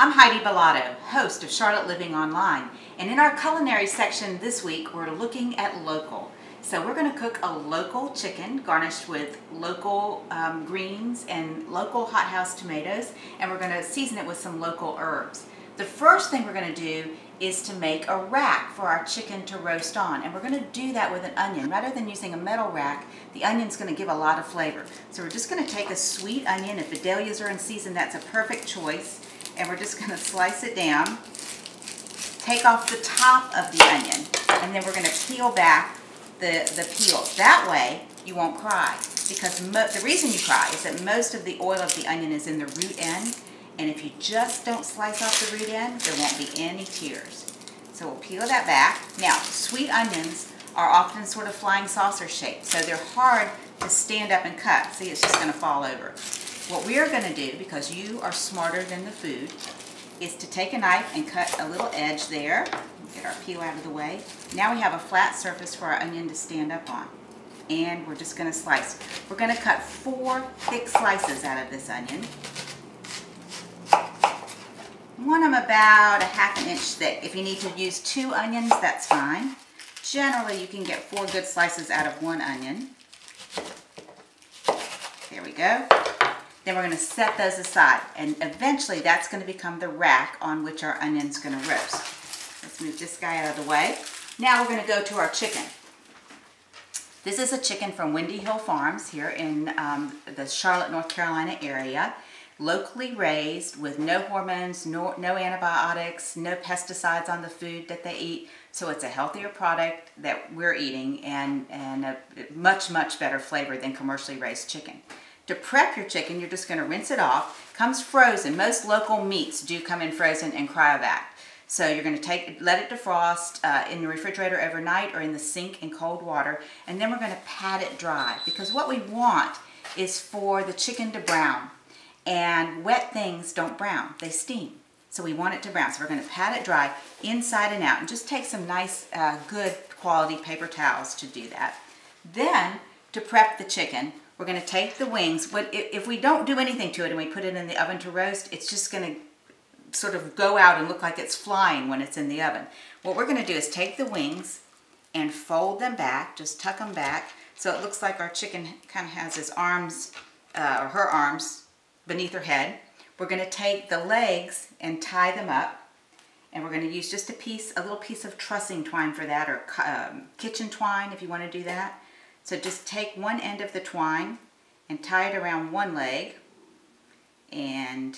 I'm Heidi Billotto, host of Charlotte Living Online, and in our culinary section this week we're looking at local. So we're going to cook a local chicken garnished with local greens and local hothouse tomatoes, and we're going to season it with some local herbs. The first thing we're going to do is to make a rack for our chicken to roast on, and we're going to do that with an onion. Rather than using a metal rack, the onion's going to give a lot of flavor. So we're just going to take a sweet onion. If Vidalias are in season, that's a perfect choice. And we're just going to slice it down, take off the top of the onion, and then we're going to peel back the peel. That way you won't cry, because the reason you cry is that most of the oil of the onion is in the root end, and if you just don't slice off the root end, there won't be any tears. So we'll peel that back. Now, sweet onions are often sort of flying saucer shaped, so they're hard to stand up and cut. See, it's just going to fall over. What we are going to do, because you are smarter than the food, is to take a knife and cut a little edge there. Get our peel out of the way. Now we have a flat surface for our onion to stand up on. And we're just going to slice. We're going to cut 4 thick slices out of this onion. I want them about 1/2 inch thick. If you need to use 2 onions, that's fine. Generally, you can get 4 good slices out of 1 onion. There we go. Then we're going to set those aside, and eventually that's going to become the rack on which our onion's going to roast. Let's move this guy out of the way. Now we're going to go to our chicken. This is a chicken from Windy Hill Farms here in the Charlotte, North Carolina area. Locally raised with no hormones, no antibiotics, no pesticides on the food that they eat. So it's a healthier product that we're eating, and a much, much better flavor than commercially raised chicken. To prep your chicken, you're just going to rinse it off. Comes frozen. Most local meats do come in frozen and cryovac. So you're going to let it defrost in the refrigerator overnight or in the sink in cold water, and then we're going to pat it dry, because what we want is for the chicken to brown, and wet things don't brown, they steam. So we want it to brown. So we're going to pat it dry inside and out, and just take some nice good quality paper towels to do that. Then to prep the chicken, we're going to take the wings. If we don't do anything to it and we put it in the oven to roast, it's just going to sort of go out and look like it's flying when it's in the oven. What we're going to do is take the wings and fold them back, just tuck them back, so it looks like our chicken kind of has his arms, or her arms, beneath her head. We're going to take the legs and tie them up, and we're going to use just a little piece of trussing twine for that, or kitchen twine if you want to do that. So just take one end of the twine and tie it around one leg, and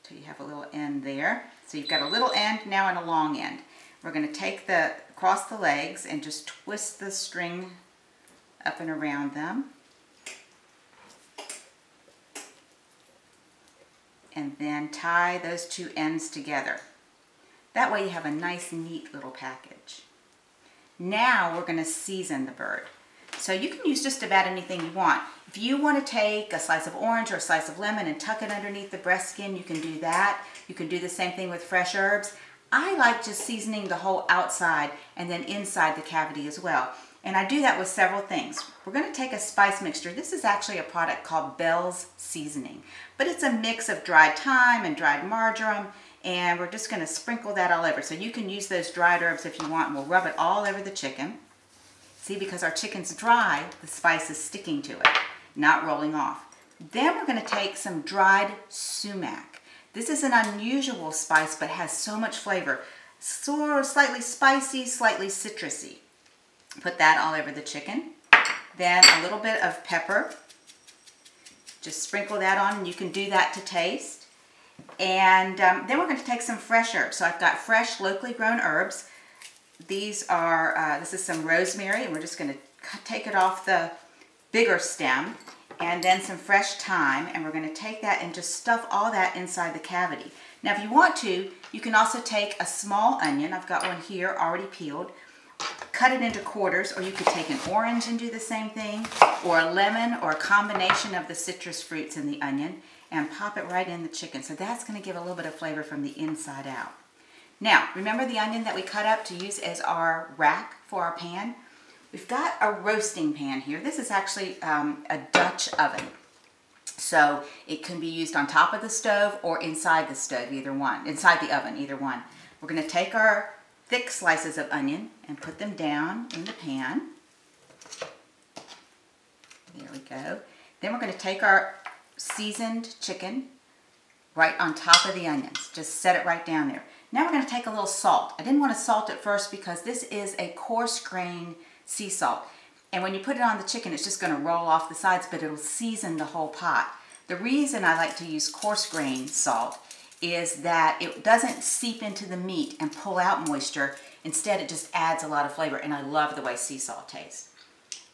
so you have a little end there. So you've got a little end now and a long end. We're going to take across the legs and just twist the string up and around them. And then tie those 2 ends together. That way you have a nice, neat little package. Now we're going to season the bird. So you can use just about anything you want. If you want to take a slice of orange or a slice of lemon and tuck it underneath the breast skin, you can do that. You can do the same thing with fresh herbs. I like just seasoning the whole outside and then inside the cavity as well. And I do that with several things. We're going to take a spice mixture. This is actually a product called Bell's Seasoning, but it's a mix of dried thyme and dried marjoram, and we're just going to sprinkle that all over. So you can use those dried herbs if you want, and we'll rub it all over the chicken. See, because our chicken's dry, the spice is sticking to it, not rolling off. Then we're going to take some dried sumac. This is an unusual spice, but has so much flavor. Sort of slightly spicy, slightly citrusy. Put that all over the chicken. Then a little bit of pepper. Just sprinkle that on, and you can do that to taste. And then we're going to take some fresh herbs. So I've got fresh, locally grown herbs. These are, this is some rosemary, and we're just going to take it off the bigger stem. And then some fresh thyme, and we're going to take that and just stuff all that inside the cavity. Now if you want to, you can also take a small onion. I've got one here already peeled. Cut it into quarters, or you could take an orange and do the same thing, or a lemon, or a combination of the citrus fruits in the onion, and pop it right in the chicken. So that's going to give a little bit of flavor from the inside out. Now, remember the onion that we cut up to use as our rack for our pan? We've got a roasting pan here. This is actually a Dutch oven. So it can be used on top of the stove or inside the stove, either one, inside the oven, either one. We're going to take our thick slices of onion and put them down in the pan. There we go. Then we're going to take our seasoned chicken right on top of the onions. Just set it right down there. Now we're going to take a little salt. I didn't want to salt it first because this is a coarse grain sea salt. And when you put it on the chicken, it's just going to roll off the sides, but it'll season the whole pot. The reason I like to use coarse grain salt is that it doesn't seep into the meat and pull out moisture. Instead, it just adds a lot of flavor, and I love the way sea salt tastes.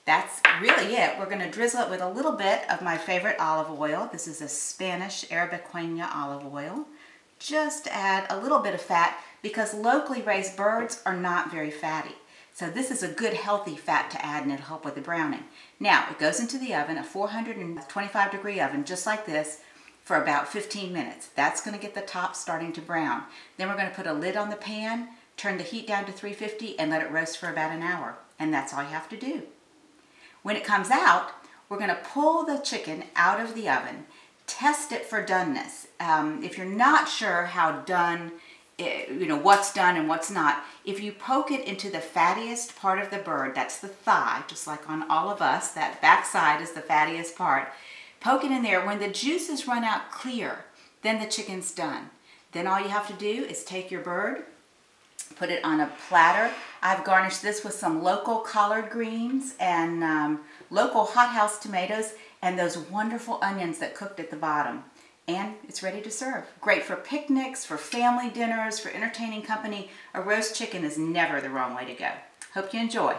That's really it. We're going to drizzle it with a little bit of my favorite olive oil. This is a Spanish Arabiqueña olive oil. Just add a little bit of fat because locally raised birds are not very fatty. So this is a good healthy fat to add, and it'll help with the browning. Now it goes into the oven, a 425 degree oven, just like this, for about 15 minutes. That's going to get the top starting to brown. Then we're going to put a lid on the pan, turn the heat down to 350, and let it roast for about an hour. And that's all you have to do. When it comes out, we're going to pull the chicken out of the oven, test it for doneness. If you're not sure how done, what's done and what's not, if you poke it into the fattiest part of the bird, that's the thigh, just like on all of us, that back side is the fattiest part. Poke it in there. When the juices run out clear, then the chicken's done. Then all you have to do is take your bird, put it on a platter. I've garnished this with some local collard greens and local hothouse tomatoes and those wonderful onions that cooked at the bottom. And it's ready to serve. Great for picnics, for family dinners, for entertaining company. A roast chicken is never the wrong way to go. Hope you enjoy.